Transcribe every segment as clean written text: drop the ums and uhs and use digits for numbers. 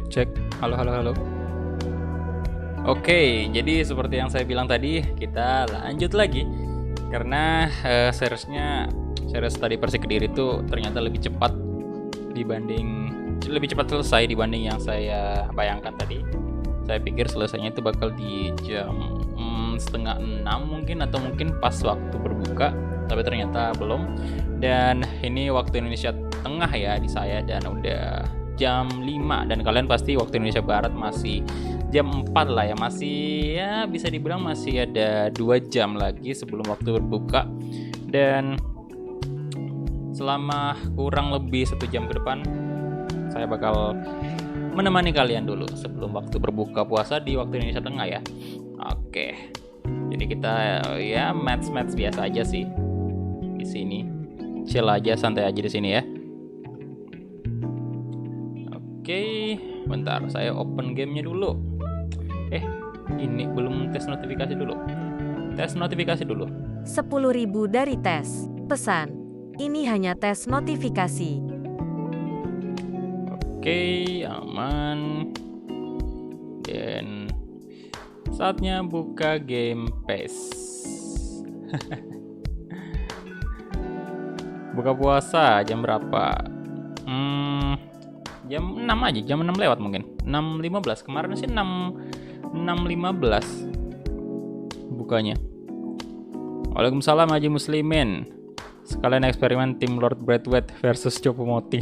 cek. Halo, halo, halo. Oke, jadi seperti yang saya bilang tadi, kita lanjut lagi. Karena series tadi Persik Kediri itu ternyata lebih cepat selesai dibanding yang saya bayangkan tadi. Saya pikir selesainya itu bakal di jam setengah 6 mungkin, atau mungkin pas waktu berbuka, tapi ternyata belum. Dan ini waktu Indonesia Tengah ya di saya, dan udah jam 5, dan kalian pasti waktu Indonesia Barat masih jam 4 lah ya. Masih ya bisa dibilang masih ada 2 jam lagi sebelum waktu berbuka. Dan selama kurang lebih 1 jam ke depan saya bakal menemani kalian dulu sebelum waktu berbuka puasa di waktu Indonesia Tengah ya. Oke. Jadi kita ya match biasa aja sih di sini. Chill aja, santai aja di sini ya. Oke, bentar saya open gamenya dulu. Ini belum tes notifikasi dulu. Tes notifikasi dulu. 10.000 dari tes. Pesan, ini hanya tes notifikasi. Oke, aman. Dan saatnya buka game PES. Buka puasa jam berapa? Jam 6 aja, jam 6 lewat mungkin. 6.15. Kemarin sih 6.15 bukanya. Waalaikumsalam Haji Muslimin. Sekalian eksperimen tim Lord Braithwaite versus Choupo-Moting.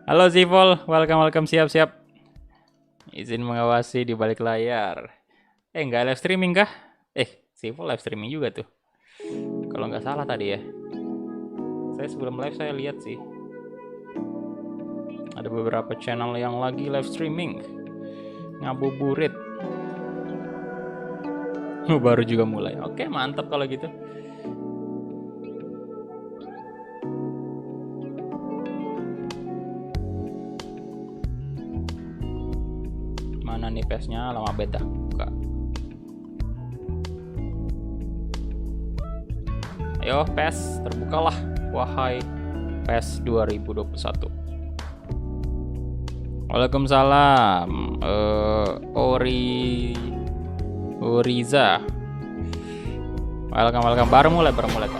Halo Zivol, welcome, siap. Izin mengawasi di balik layar. Nggak live streaming kah? Zivol live streaming juga tuh. Kalau nggak salah tadi ya. Saya sebelum live saya lihat sih. Ada beberapa channel yang lagi live streaming. Ngabuburit. Baru juga mulai. Oke, mantap kalau gitu. Mana nih PES-nya? Lama beda. Buka. Ayo PES, terbukalah. Wahai PES 2021. Waalaikumsalam. Oriza. Welcome. Baru mulai Kak.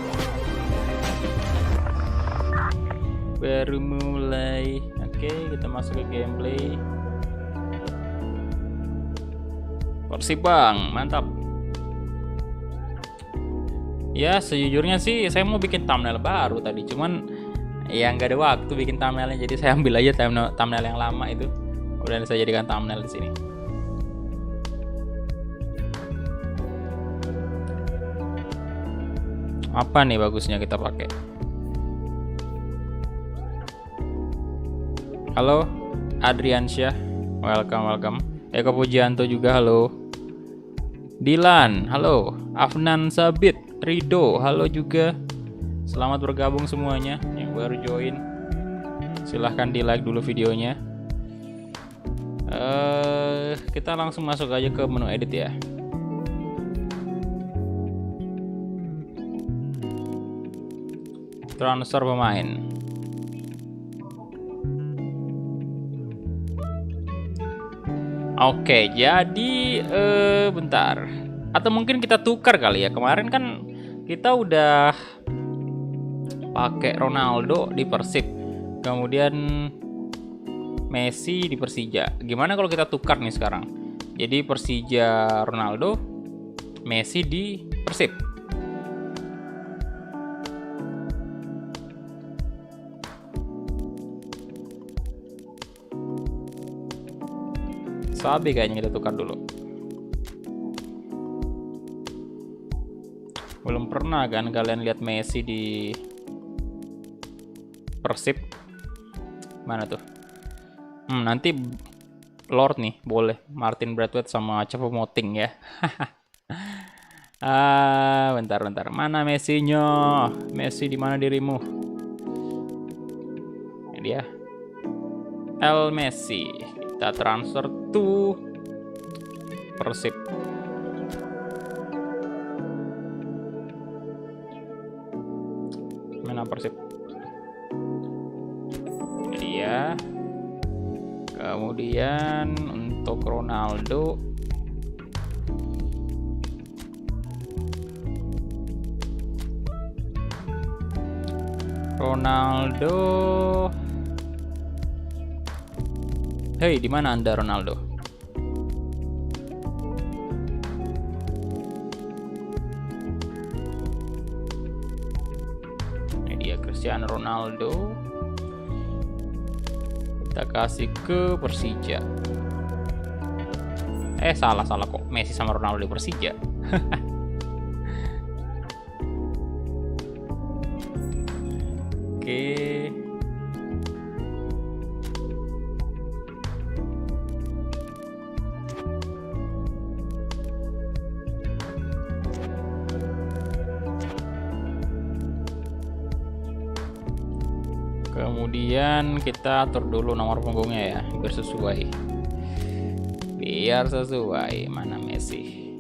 Baru mulai. Oke, kita masuk ke gameplay. Persib Bang, mantap. Ya sejujurnya sih saya mau bikin thumbnail baru tadi, cuman ya nggak ada waktu bikin thumbnailnya, jadi saya ambil aja thumbnail yang lama itu, udah saya jadikan thumbnail di sini. Apa nih bagusnya kita pakai? Halo Adriansyah, welcome. Eko Pujianto juga halo. Dilan, halo. Afnan Sabit, Rido, halo juga. Selamat bergabung semuanya yang baru join. Silahkan di like dulu videonya. Kita langsung masuk aja ke menu edit ya. Transfer pemain. Oke, jadi bentar. Atau mungkin kita tukar kali ya. Kemarin kan kita udah pakai Ronaldo di Persib, kemudian Messi di Persija. Gimana kalau kita tukar nih sekarang? Jadi Persija Ronaldo, Messi di Persib. Sabi kayaknya kita tukar dulu. Belum pernah kan kalian lihat Messi di Persib? Mana tuh? Nanti Lord nih boleh, Martin Braithwaite sama Choupo-Moting ya. Bentar. Mana Messi-nya? Messi di mana dirimu? Ini dia. El Messi. Kita transfer to Persib. Mana Persib? ya. Kemudian untuk Ronaldo, hei, di mana Anda Ronaldo? Ini dia Cristiano Ronaldo. Kita kasih ke Persija. Salah kok. Messi sama Ronaldo di Persija. Oke. Kemudian kita atur dulu nomor punggungnya ya, biar sesuai. Mana Messi?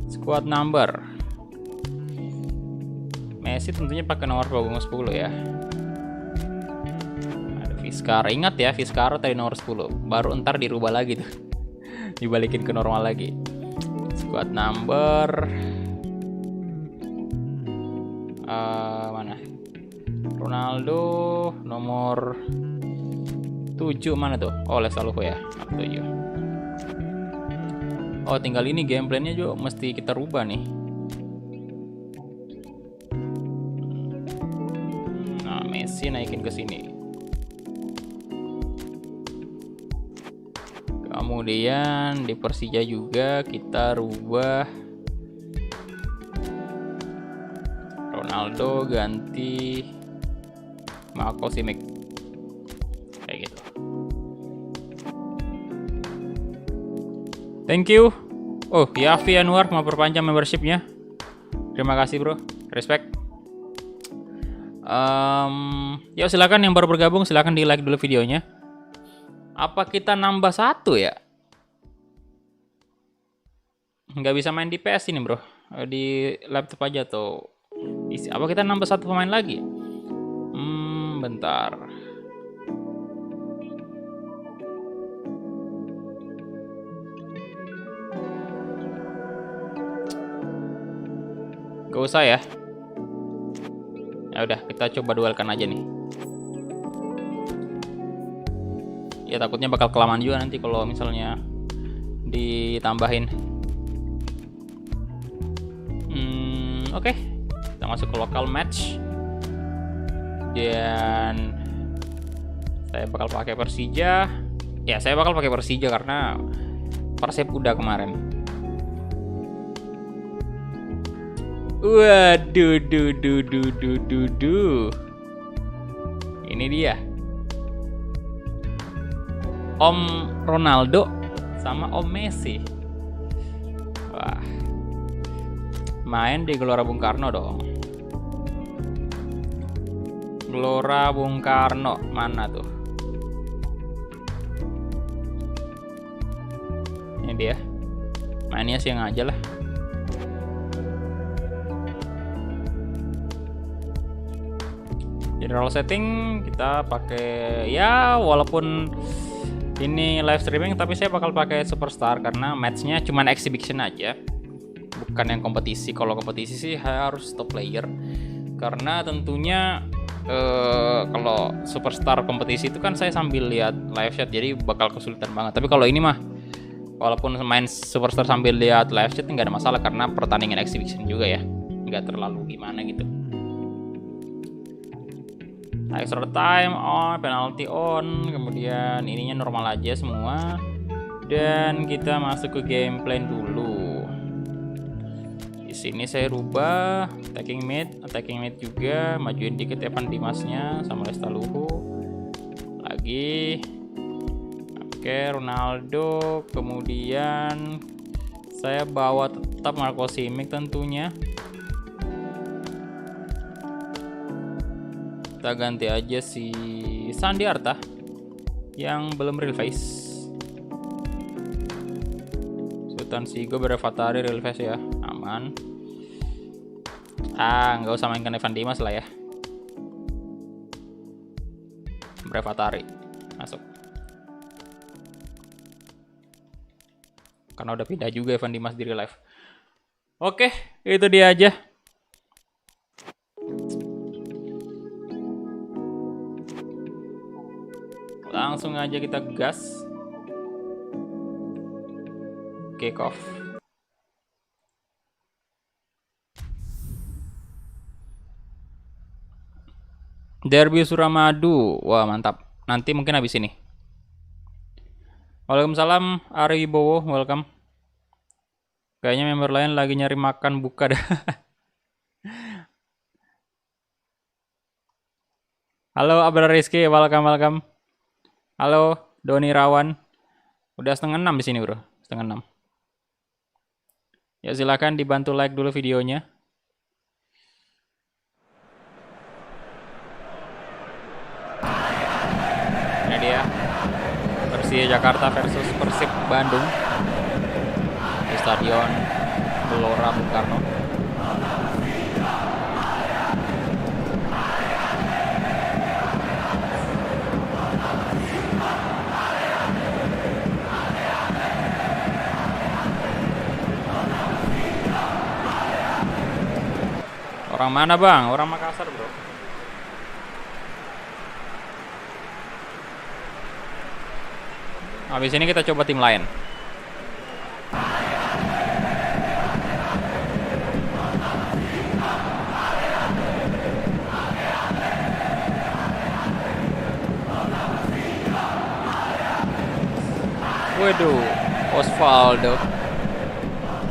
Squad number. Messi tentunya pakai nomor punggung 10 ya. Ada Vizcarra, ingat ya, Vizcarra tadi nomor 10. Baru ntar dirubah lagi tuh. Dibalikin ke normal lagi. Squad number mana? Ronaldo nomor 7 mana tuh? Oh, Lesaluho ya, 7. Oh, tinggal ini gameplaynya juga mesti kita rubah nih. Nah, Messi naikin ke sini. Kemudian di Persija juga kita rubah Ronaldo ganti Marco Simic. Kayak gitu. Thank you. Oh, Yafi Anwar mau perpanjang membershipnya. Terima kasih bro, respect. Ya silakan yang baru bergabung silakan di like dulu videonya. Apa kita nambah 1 ya? Nggak bisa main di PS ini bro, di laptop aja tuh. Apa kita nambah 1 pemain lagi? Bentar. Gak usah ya. Ya udah, kita coba duelkan aja nih. Ya takutnya bakal kelamaan juga nanti kalau misalnya ditambahin. Oke. Kita masuk ke local match. Dan saya bakal pakai Persija. Ya, saya bakal pakai Persija karena Persib udah kemarin. Waduh, ini dia. Om Ronaldo sama Om Messi. Wah. Main di Gelora Bung Karno dong. Gelora Bung Karno mana tuh? Ini dia. Mainnya siang aja lah. General setting kita pakai ya, walaupun ini live streaming tapi saya bakal pakai Superstar karena matchnya cuman exhibition aja, bukan yang kompetisi. Kalau kompetisi sih harus top player karena tentunya kalau Superstar kompetisi itu kan saya sambil lihat live chat jadi bakal kesulitan banget. Tapi kalau ini mah walaupun main Superstar sambil lihat live chat nggak ada masalah karena pertandingan exhibition juga ya, nggak terlalu gimana gitu. Extra time on, penalty on, kemudian ininya normal aja semua. Dan kita masuk ke gameplay dulu. Di sini saya rubah attacking mid juga, majuin dikit Evan Dimasnya sama Lesaluho. Lagi. Oke, Ronaldo, kemudian saya bawa tetap Marco Simic tentunya. Kita ganti aja si Sandi Arta yang belum real face. Sultan Sigo Berevatari real face ya, aman. Nggak usah mainkan Evan Dimas lah ya. Brevatari. Masuk. Karena udah pindah juga Evan Dimas di real life. Oke, itu dia aja. Langsung aja kita gas. Kick off. Derby Suramadu. Wah, mantap. Nanti mungkin habis ini. Waalaikumsalam Ari Bowo, welcome. Kayaknya member lain lagi nyari makan buka dah. Halo Abrar Rizky, welcome. Halo Doni Rawan. Udah 5:30 di sini, Bro. 5:30. Ya silakan dibantu like dulu videonya. Ini dia. Persija Jakarta versus Persib Bandung di Stadion Gelora Bung Karno. Orang mana bang? Orang Makassar bro. Habis ini kita coba tim lain. Waduh, Osvaldo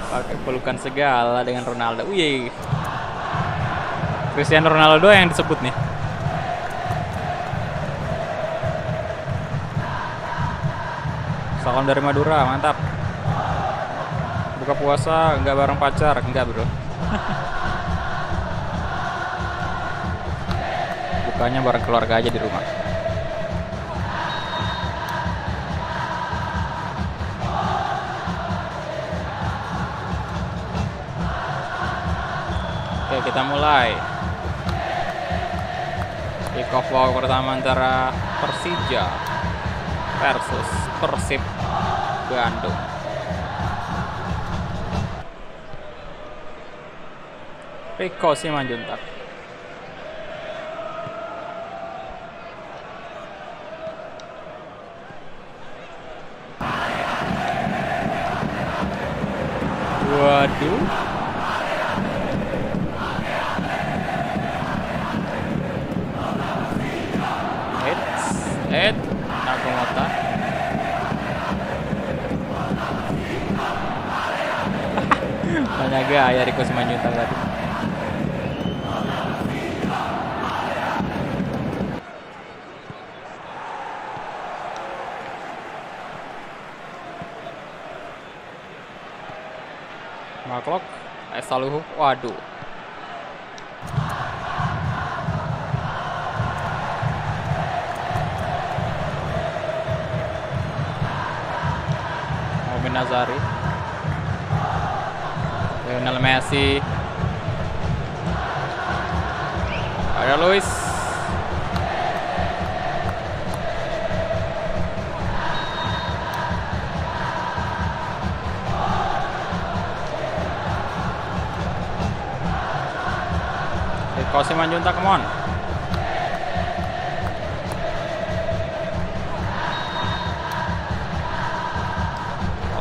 pakai pelukan segala dengan Ronaldo. Wih, Cristiano Ronaldo yang disebut nih. Salam dari Madura, mantap. Buka puasa nggak bareng pacar, enggak bro. Bukanya bareng keluarga aja di rumah. Oke, kita mulai. Kick off babak pertama antara Persija versus Persib Bandung. Riko Simanjuntak. Waduh. Nakomota. Banyak gaya Riko Simanjuntak tadi. Maklok, Saluhu. Waduh. Nazari, Lionel Messi, ada Luis, Riko Simanjuntak, come on.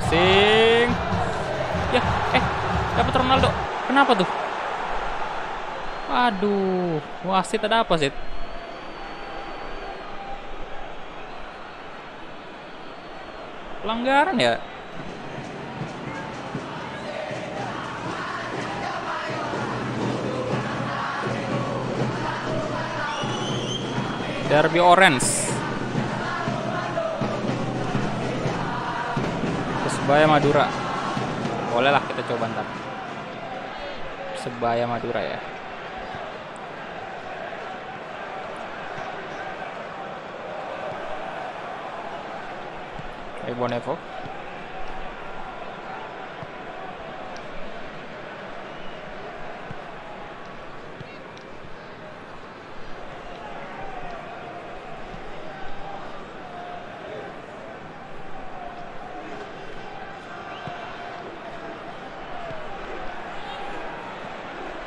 Sing. Ya, dapat Ronaldo. Kenapa tuh? Aduh, wasit ada apa sih? Pelanggaran ya? Derby Orange. Persebaya Madura. Boleh lah kita coba ntar. Persebaya Madura ya. Bonevo.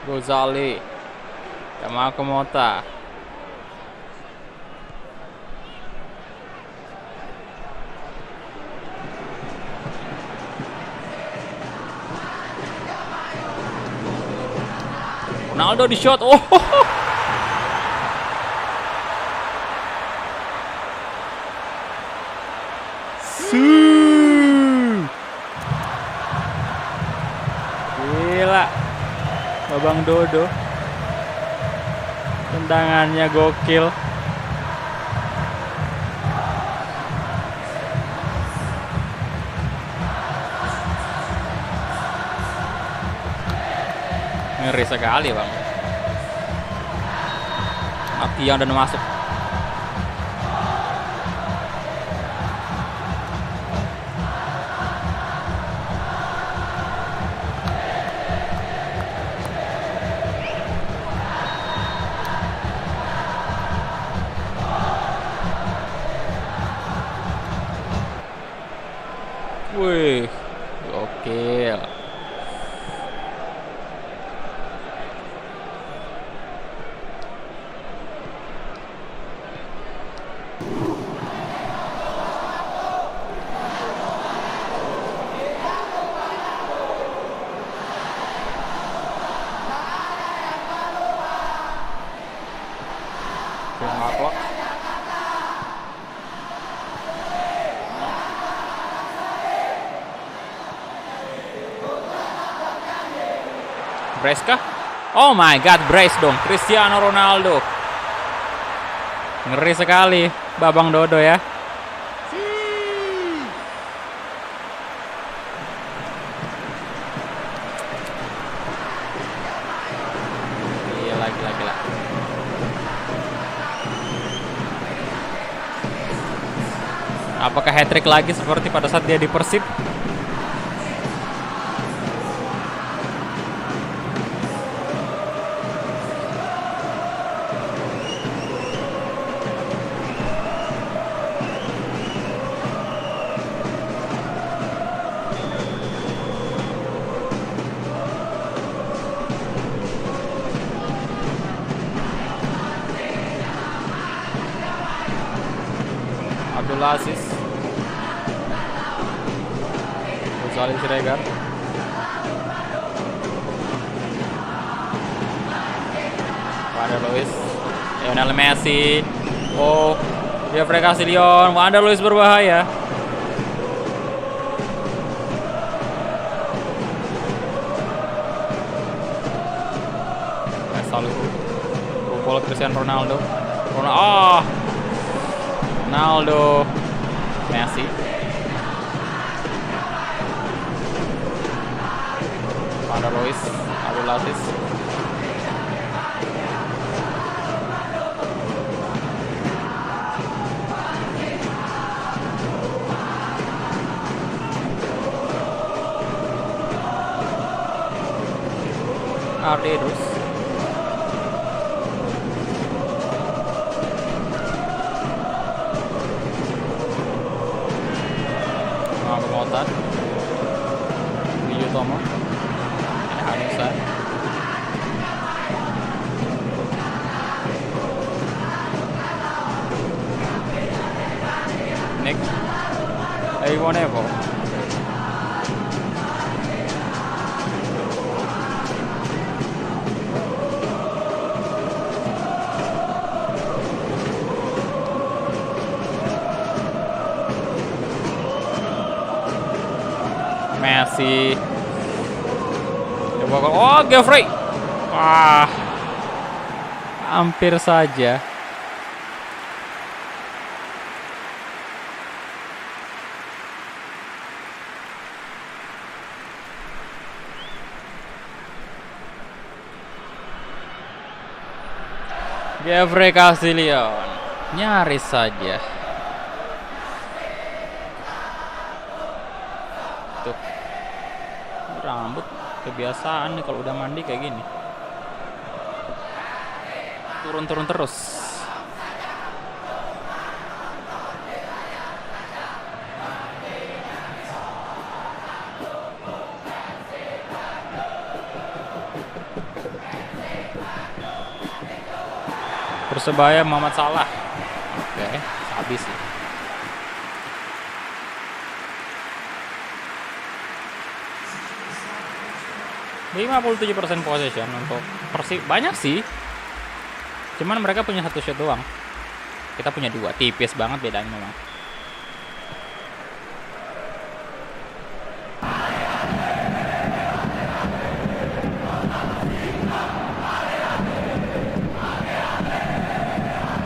Gozali. Yamako Mota. Ronaldo di shot. Oh. Gila. Babang Dodo. Tendangannya gokil. Ngeri sekali, Bang. Martial dan masuk. Wih, gokil. Marlock. Brace kah? Oh my god, brace dong. Cristiano Ronaldo. Ngeri sekali Babang Dodo ya. Gila. Apakah hat-trick lagi seperti pada saat dia di Persib? Abdul Aziz, Gonzalez Siregar, Wander Luiz, Lionel Messi. Oh, Jeffrey Castillion. Wander Luiz berbahaya. Rupol Cristiano Ronaldo. Ronaldo, Messi, Wander Luiz, Abdul Aziz, Ardi Idrus, Motan, Rio Tomo, Hanusa, Nick, Iwan Evo, Messi. Oh, Geoffrey. Wah. Hampir saja. Geoffrey Castillion. Nyaris saja. Tuh. Rambut kebiasaan nih kalau udah mandi kayak gini. Turun terus. Persebaya Muhammad Salah. Oke, habis sih. %57 possession untuk Persib. Banyak sih. Cuman mereka punya 1 shot doang. Kita punya 2. Tipis banget bedanya memang.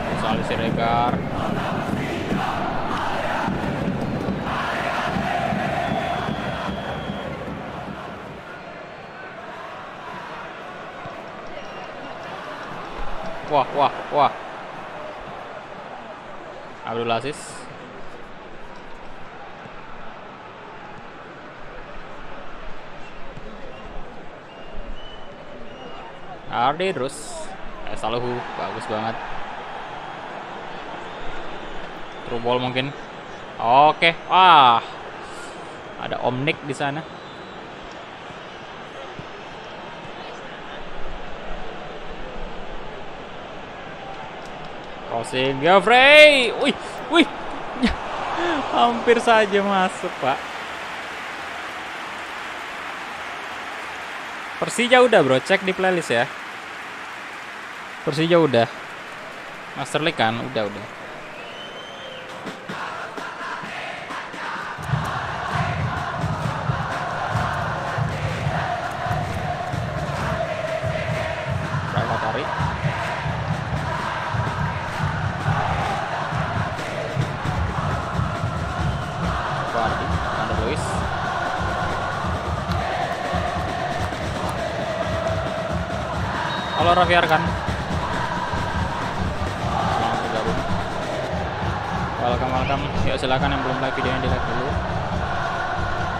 Gonzalez Siregar. Wah. Abdul Aziz. Ardi terus. Saluhu, bagus banget. True ball mungkin. Oke. Ada Om Nick di sana. Crossing Geoffrey. Wih. Hampir saja masuk, Pak. Persija udah, bro. Cek di playlist ya. Persija udah. Master League kan? Udah. Berapa tarik? Wardi, Ander Luis. Halo Raffi Arkan. Selamat bergabung. Welcome. Yuk silakan yang belum like videonya di like dulu.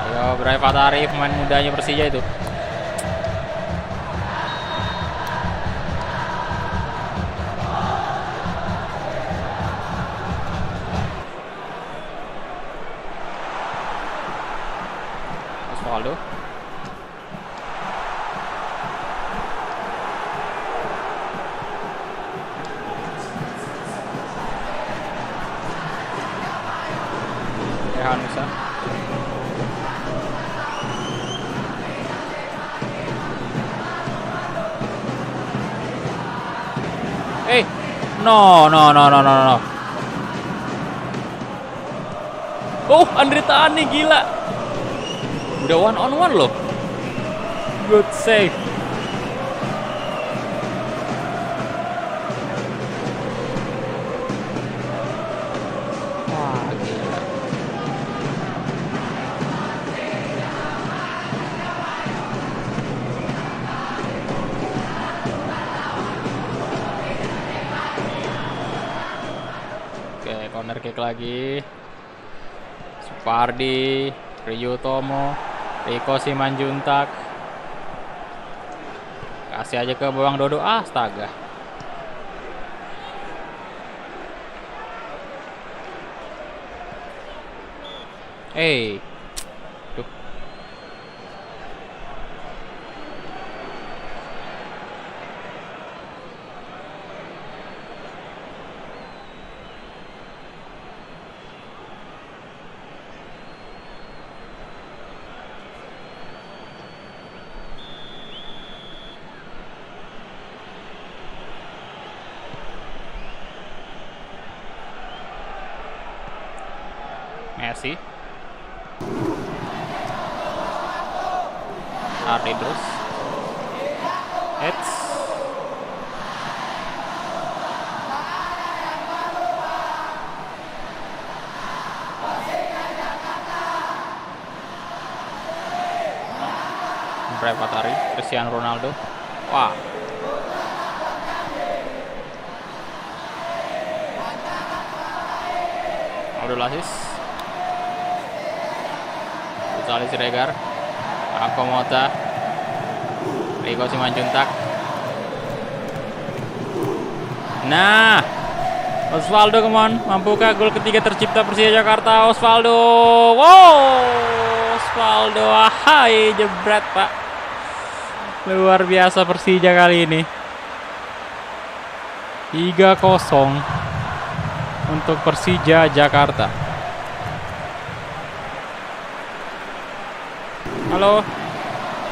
Ayo Bray Fatari, pemain mudanya Persija itu. Osvaldo. Rehan Musa. No. Oh, Andre Tani gila. Udah 1-on-1 loh. Good save. Wah, gila. Oke, corner kick lagi. Supardi, Ryutomo, Riko Simanjuntak. Kasih aja ke Bawang Dodo. Astaga. Tuh. Messi. Ardi terus. Hits. Bray Fatari, Cristiano Ronaldo. Wah. Abdul Aziz. Gonzalez Siregar. Akomota. Riko Simanjuntak. Nah, Osvaldo, come on. Mampukah gol ketiga tercipta Persija Jakarta? Osvaldo. Wow, Osvaldo. Hai, jebret, Pak. Luar biasa Persija kali ini. 3-0 untuk Persija Jakarta. Halo,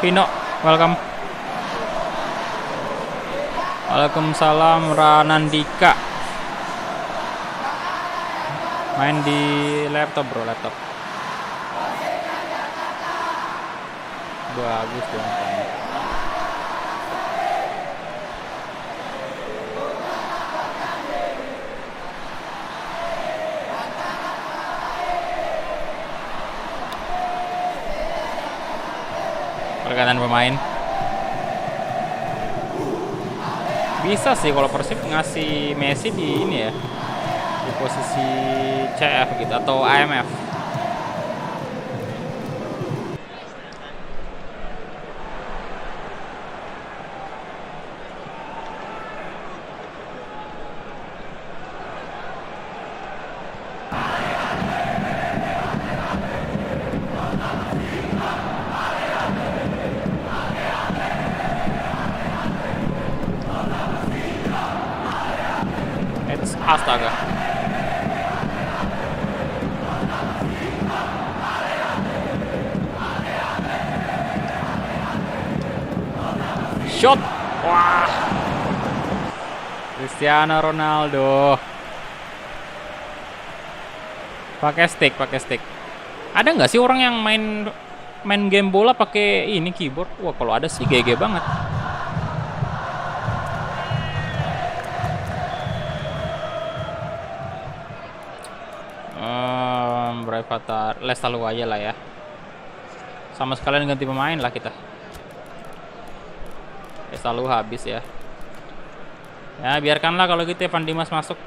Vino, welcome. Waalaikumsalam, Ranandika. Main di laptop bro, laptop. Bagus dong. Pergantian pemain. Bisa sih kalau Persib ngasih Messi di ini ya, di posisi CF gitu atau AMF. Astaga. Shot. Wah. Cristiano Ronaldo. Pakai stick. Ada nggak sih orang yang main game bola pakai ini keyboard? Wah, kalau ada sih GG banget. Brevatar, Lestalu aja lah ya. Sama sekalian ganti pemain lah kita. Lestalu habis ya. Ya biarkanlah kalau gitu Evan Dimas masuk.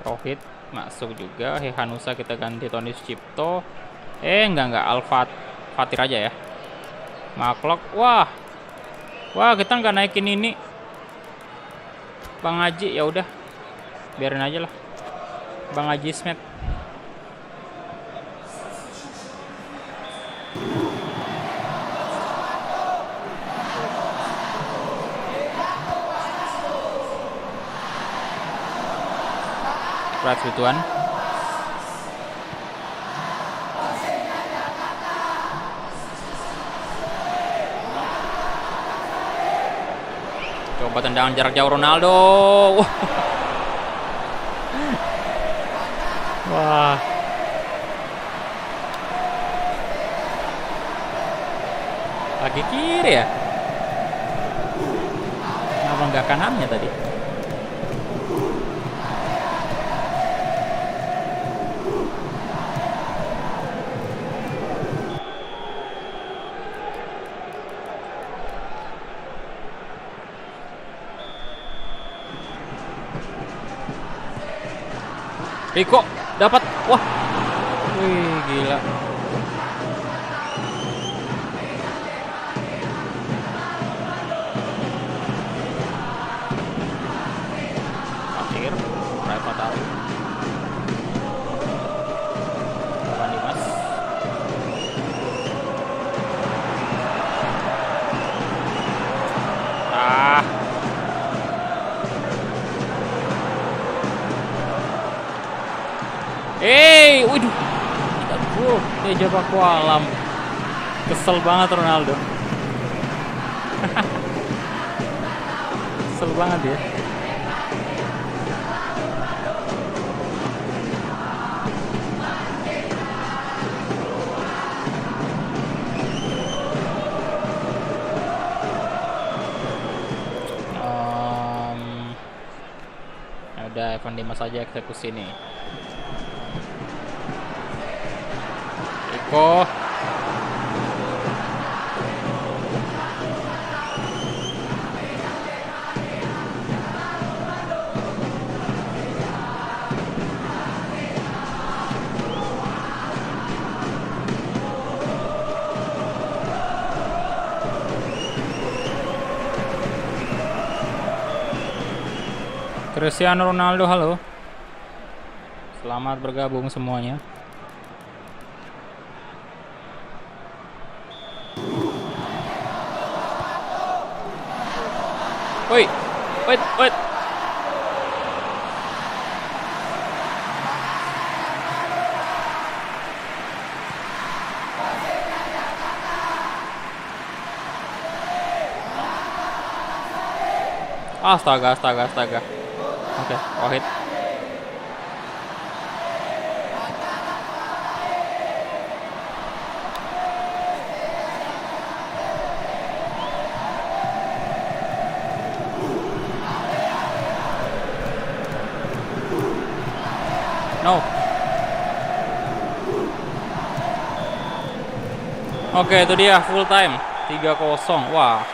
Rohit masuk juga. Hehanusa kita ganti Tony Sucipto. Enggak Fatir aja ya. Maklok. Wah kita nggak naikin ini Bang Haji, ya udah biarin aja lah Bang Haji Smith. Berat Tuan. Coba tendangan jarak jauh Ronaldo. Wah. Lagi kiri ya? Kenapa nggak kanannya tadi? Riko dapat, wah, wih gila. Akhir, berapa tahu? Evan Dimas. Waduh, dia jebak alam. Kesel banget Ronaldo. Kesel banget ya. Udah Evan Dimas aja eksekusi nih. Iko. Cristiano Ronaldo, halo. Selamat bergabung semuanya. Woi, wait, wait. Astaga, astaga, astaga. Oke, Wahid. No. Oke, itu dia full time 3-0. Wah.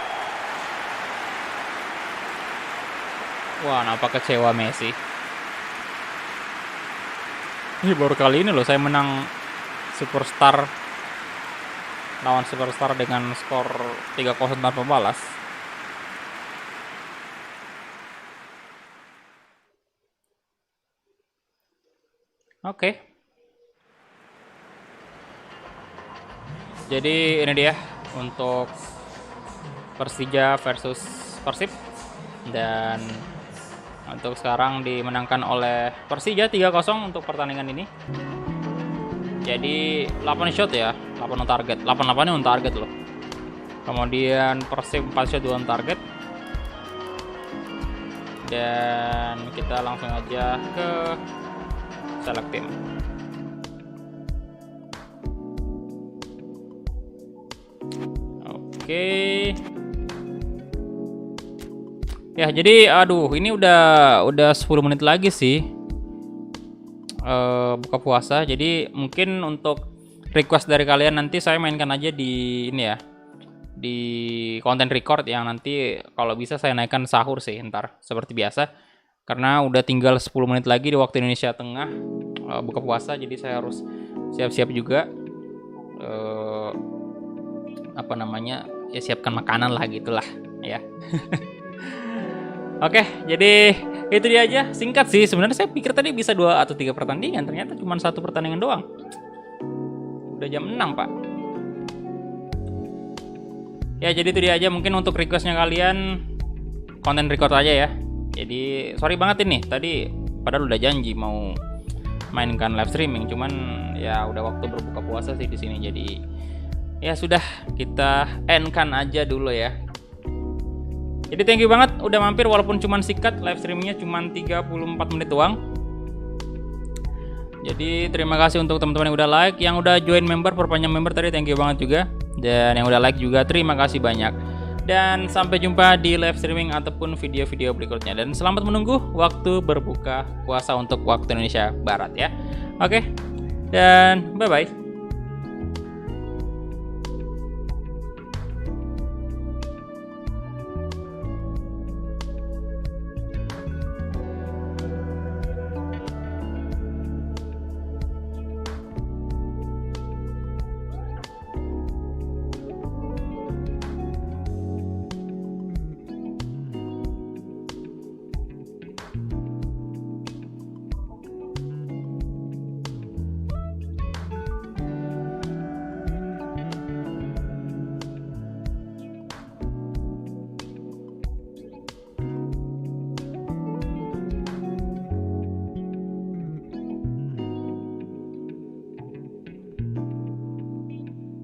Wah, nampak kecewa Messi. Ini baru kali ini loh saya menang Superstar lawan Superstar dengan skor 3-0 tanpa balas. Oke. Jadi ini dia untuk Persija versus Persib, dan untuk sekarang dimenangkan oleh Persija 3-0 untuk pertandingan ini. Jadi 8 shot ya, 8 on target. 8-8 ini on target loh. Kemudian Persib 4 shot 2 on target. Dan kita langsung aja ke select team. Oke. Ya, jadi aduh, ini udah 10 menit lagi sih buka puasa. Jadi mungkin untuk request dari kalian nanti saya mainkan aja di ini ya, di konten record yang nanti kalau bisa saya naikkan sahur sih ntar seperti biasa, karena udah tinggal 10 menit lagi di waktu Indonesia Tengah buka puasa. Jadi saya harus siap-siap juga apa namanya ya, siapkan makanan lah gitulah ya. Oke, jadi itu dia aja. Singkat sih, sebenarnya saya pikir tadi bisa 2 atau 3 pertandingan, ternyata cuma 1 pertandingan doang. Udah jam 6, Pak. Ya, jadi itu dia aja. Mungkin untuk requestnya kalian konten record aja ya. Jadi sorry banget ini, tadi padahal udah janji mau mainkan live streaming, cuman ya udah waktu berbuka puasa sih di sini. Jadi ya sudah, kita end-kan aja dulu ya. Jadi thank you banget udah mampir, walaupun cuman sikat, live streamingnya cuman 34 menit doang. Jadi terima kasih untuk teman-teman yang udah like, yang udah join member, perpanjang member tadi thank you banget juga. Dan yang udah like juga terima kasih banyak. Dan sampai jumpa di live streaming ataupun video-video berikutnya. Dan selamat menunggu waktu berbuka puasa untuk waktu Indonesia Barat ya. Oke, dan bye-bye.